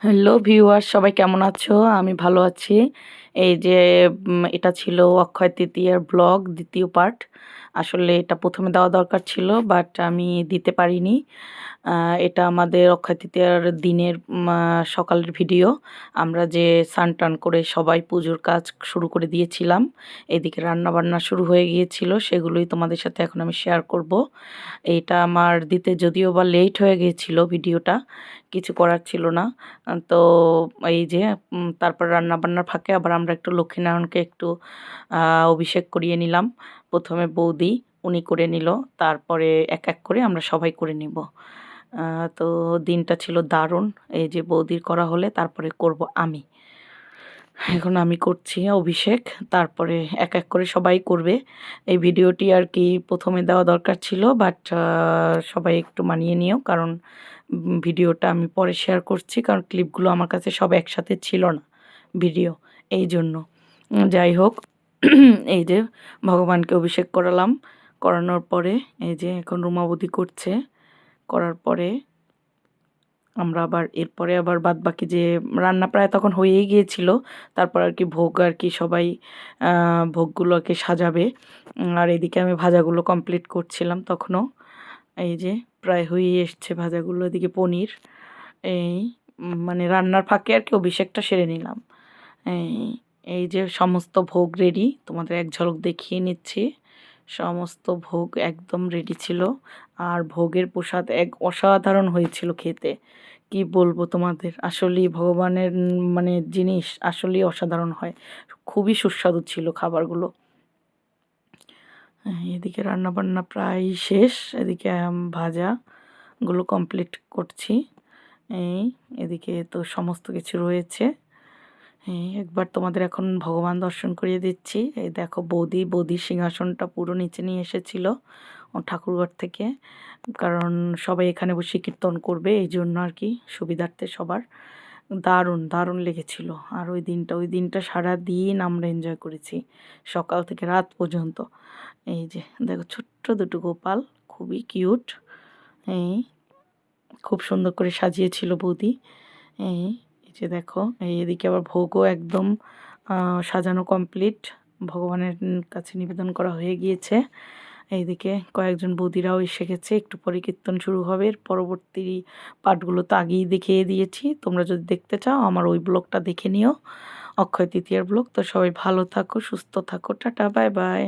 Hello viewers, সবাই কেমন আছো? আমি ভালো আছি। এই যে এটা ছিল অক্ষয় তৃতীয়ার ব্লগ ২য় পার্ট। আসলে এটা ১ম এ দেওয়া দরকার ছিল, বাট আমি দিতে পারিনি। আ এটা আমাদের অক্ষয় তৃতীয়ার দিনের সকালের ভিডিও। আমরা যে স্নান-টান করে সবাই পুজোর কাজ শুরু করে দিয়েছিলাম। এদিকে রান্নাবান্না শুরু হয়ে গিয়েছিল, সেগুলোই তোমাদের সাথে এখন আমি শেয়ার করব। এইটা আমার দিতে যদিও বা লেট হয়ে গিয়েছিল ভিডিওটা, কিছু করার ছিল না। তো এই যে তারপর রান্নাবান্নার ফাঁকে আবার আমরা একটু লক্ষ্মীনারায়ণকে একটু আ অভিষেক করিয়ে নিলাম। ১ম এ বৌদি, উনি করে নিল। তারপরে এক, এক করে আমরা সবাই করে নিব। আ তো দিনটা ছিল দারুণ। এই যে বৌদির করা হলে তারপরে করব আমি। এখন আমি করছি অভিষেক। তারপরে এক, এক করে সবাই করবে। এই ভিডিওটি আর কি ১ম এ দেওয়া দরকার ছিল, বাট সবাই একটু মানিয়ে নিও। কারণ ভিডিওটা আমি পরে শেয়ার করছি। কারণ ক্লিপগুলো আমার কাছে সব একসাথে ছিল না ভিডিও, এইজন্য। যাই হোক, এই যে ভগবানকে অভিষেক করালাম। করানোর পরে এই যে এখন রুমাবতী করছে। করার পরে আমরা আবার এরপরে আবার বাদবাকি যে রান্না প্রায় তখন হয়েই গিয়েছিল। তারপর আর কি ভোগ আর কি সবাই আ ভোগগুলোকে সাজাবে। আর এদিকে আমি ভাজাগুলো কমপ্লিট করছিলাম তখনও। এই যে প্রায় হয়েই এসছে ভাজাগুলো। এদিকে পনির। এই মানে রান্নার ফাঁকে আর কি অভিষেকটা সেরে নিলাম। এই, এই যে সমস্ত ভোগ রেডি। তোমাদের এক ঝলক দেখিয়ে নিচ্ছি। সমস্ত ভোগ একদম রেডি ছিল। আর ভোগের প্রসাদ এক অসাধারণ হয়েছিল খেতে। কি বলবো তোমাদের? আসলেই ভগবানের মানে জিনিস আসলেই অসাধারণ হয়। খুবই সুস্বাদু ছিল খাবারগুলো। এদিকে রান্নাবান্না প্রায় শেষ। এদিকে ভাজাগুলো কমপ্লিট করছি। এই এদিকে তো সমস্ত কিছু রয়েছে। একবার তোমাদের এখন ভগবান দর্শন করিয়ে দিচ্ছি। এই দেখো বৌদির সিংহাসনটা পুরো নিচে নিয়ে এসেছিল ও ঠাকুরঘর থেকে। কারণ সবাই এখানে বসে কীর্তন করবে, এইজন্য আর কি সুবিধার্থে সবার। দারুণ, দারুণ লেগেছিল। আর ওই দিনটা সারাদিন আমরা এনজয় করেছি। সকাল থেকে রাত পর্যন্ত। এই যে দেখো ছোট্ট দুটো গোপাল, খুবই কিউট। এই খুব সুন্দর করে সাজিয়েছিল বৌদি। এই এই যে দেখো, এদিকে আবার ভোগও একদম সাজানো কমপ্লিট। ভগবানের কাছে নিবেদন করা হয়ে গিয়েছে। এইদিকে কয়েকজন বৌদিরাও এসে গেছে। একটু পরে কীর্তন শুরু হবে। এর পরবর্তী পার্টগুলো তো আগেই দেখিয়ে দিয়েছি। তোমরা যদি দেখতে চাও আমার ওই ব্লগটা দেখে নিও, অক্ষয় তৃতীয়ার ব্লগ। তো সবাই ভালো থাকো, সুস্থ থাকো। Tata, bye bye.